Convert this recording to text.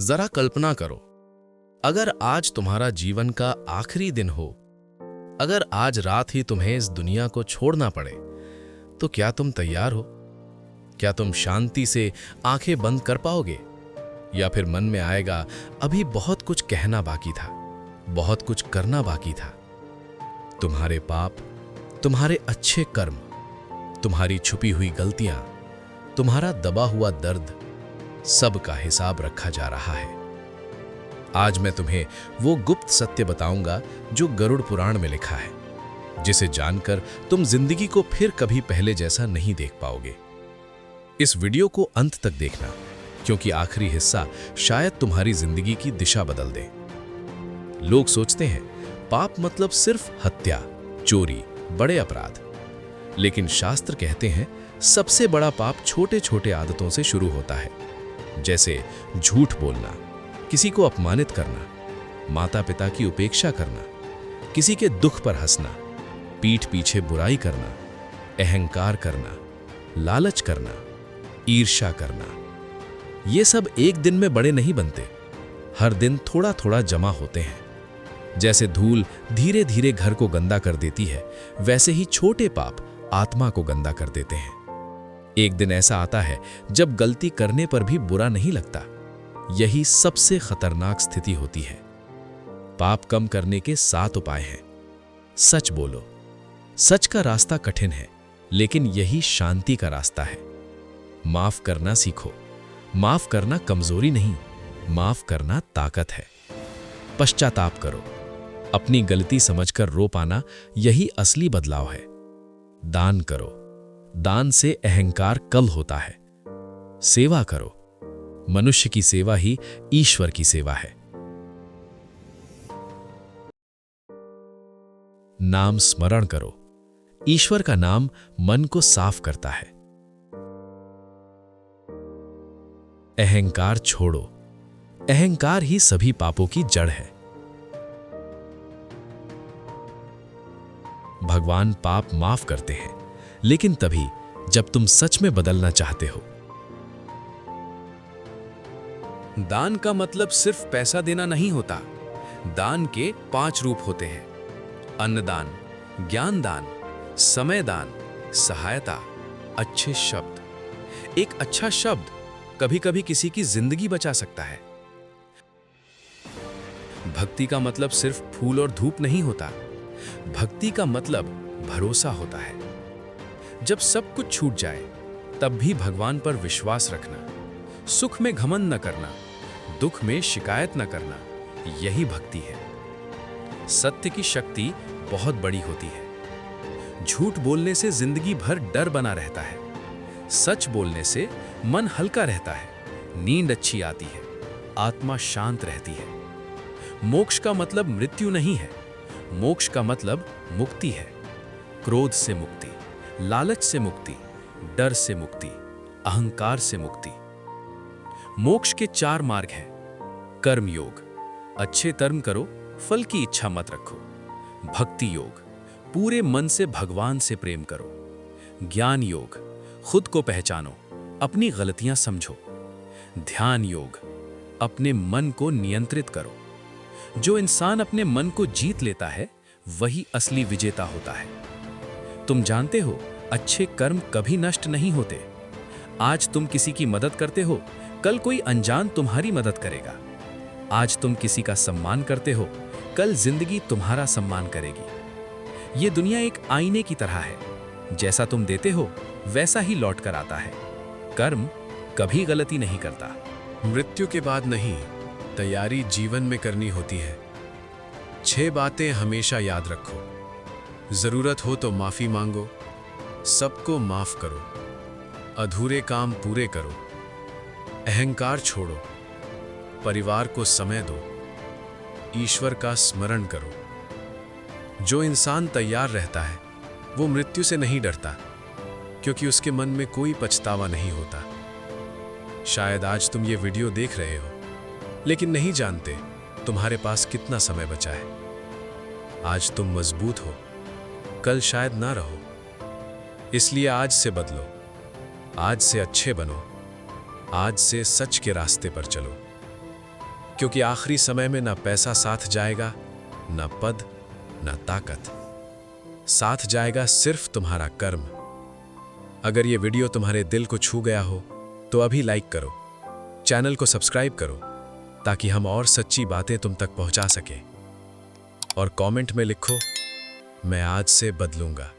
जरा कल्पना करो, अगर आज तुम्हारा जीवन का आखिरी दिन हो, अगर आज रात ही तुम्हें इस दुनिया को छोड़ना पड़े, तो क्या तुम तैयार हो? क्या तुम शांति से आंखें बंद कर पाओगे? या फिर मन में आएगा, अभी बहुत कुछ कहना बाकी था, बहुत कुछ करना बाकी था। तुम्हारे पाप, तुम्हारे अच्छे कर्म, तुम्हारी छुपी हुई गलतियां, तुम्हारा दबा हुआ दर्द, सब का हिसाब रखा जा रहा है। आज मैं तुम्हें वो गुप्त सत्य बताऊंगा जो गरुड़ पुराण में लिखा है, जिसे जानकर तुम जिंदगी को फिर कभी पहले जैसा नहीं देख पाओगे। इस वीडियो को अंत तक देखना, क्योंकि आखिरी हिस्सा शायद तुम्हारी जिंदगी की दिशा बदल दे। लोग सोचते हैं पाप मतलब सिर्फ हत्या, चोरी, बड़े अपराध, लेकिन शास्त्र कहते हैं सबसे बड़ा पाप छोटे छोटे आदतों से शुरू होता है, जैसे झूठ बोलना, किसी को अपमानित करना, माता पिता की उपेक्षा करना, किसी के दुख पर हंसना, पीठ पीछे बुराई करना, अहंकार करना, लालच करना, ईर्ष्या करना। ये सब एक दिन में बड़े नहीं बनते, हर दिन थोड़ा थोड़ा जमा होते हैं। जैसे धूल धीरे धीरे घर को गंदा कर देती है, वैसे ही छोटे पाप आत्मा को गंदा कर देते हैं। एक दिन ऐसा आता है जब गलती करने पर भी बुरा नहीं लगता। यही सबसे खतरनाक स्थिति होती है। पाप कम करने के 7 उपाय हैं। सच बोलो। सच का रास्ता कठिन है, लेकिन यही शांति का रास्ता है। माफ करना सीखो। माफ करना कमजोरी नहीं, माफ करना ताकत है। पश्चाताप करो। अपनी गलती समझकर रो पाना, यही असली बदलाव है। दान करो। दान से अहंकार कल होता है। सेवा करो। मनुष्य की सेवा ही ईश्वर की सेवा है। नाम स्मरण करो। ईश्वर का नाम मन को साफ करता है। अहंकार छोड़ो। अहंकार ही सभी पापों की जड़ है। भगवान पाप माफ करते हैं, लेकिन तभी जब तुम सच में बदलना चाहते हो। दान का मतलब सिर्फ पैसा देना नहीं होता। दान के 5 रूप होते हैं: अन्नदान, ज्ञान दान, समय दान, सहायता, अच्छे शब्द। एक अच्छा शब्द कभी कभी किसी की जिंदगी बचा सकता है। भक्ति का मतलब सिर्फ फूल और धूप नहीं होता। भक्ति का मतलब भरोसा होता है। जब सब कुछ छूट जाए, तब भी भगवान पर विश्वास रखना। सुख में घमंड न करना, दुख में शिकायत न करना, यही भक्ति है। सत्य की शक्ति बहुत बड़ी होती है। झूठ बोलने से जिंदगी भर डर बना रहता है। सच बोलने से मन हल्का रहता है, नींद अच्छी आती है, आत्मा शांत रहती है। मोक्ष का मतलब मृत्यु नहीं है। मोक्ष का मतलब मुक्ति है। क्रोध से मुक्ति, लालच से मुक्ति, डर से मुक्ति, अहंकार से मुक्ति। मोक्ष के 4 मार्ग हैं। कर्म योग, अच्छे कर्म करो, फल की इच्छा मत रखो। भक्ति योग, पूरे मन से भगवान से प्रेम करो। ज्ञान योग, खुद को पहचानो, अपनी गलतियां समझो। ध्यान योग, अपने मन को नियंत्रित करो। जो इंसान अपने मन को जीत लेता है, वही असली विजेता होता है। तुम जानते हो, अच्छे कर्म कभी नष्ट नहीं होते। आज तुम किसी की मदद करते हो, कल कोई अनजान तुम्हारी मदद करेगा। आज तुम किसी का सम्मान करते हो, कल जिंदगी तुम्हारा सम्मान करेगी। ये दुनिया एक आईने की तरह है। जैसा तुम देते हो, वैसा ही लौट कर आता है। कर्म कभी गलती नहीं करता। मृत्यु के बाद नहीं, तैयारी जीवन में करनी होती है। 6 बातें हमेशा याद रखो। जरूरत हो तो माफी मांगो, सबको माफ करो, अधूरे काम पूरे करो, अहंकार छोड़ो, परिवार को समय दो, ईश्वर का स्मरण करो। जो इंसान तैयार रहता है, वो मृत्यु से नहीं डरता, क्योंकि उसके मन में कोई पछतावा नहीं होता। शायद आज तुम ये वीडियो देख रहे हो, लेकिन नहीं जानते तुम्हारे पास कितना समय बचा है। आज तुम मजबूत हो, कल शायद ना रहो। इसलिए आज से बदलो, आज से अच्छे बनो, आज से सच के रास्ते पर चलो। क्योंकि आखिरी समय में ना पैसा साथ जाएगा, ना पद, ना ताकत। साथ जाएगा सिर्फ तुम्हारा कर्म। अगर ये वीडियो तुम्हारे दिल को छू गया हो तो अभी लाइक करो, चैनल को सब्सक्राइब करो ताकि हम और सच्ची बातें तुम तक पहुंचा सकें। और कमेंट में लिखो, मैं आज से बदलूंगा।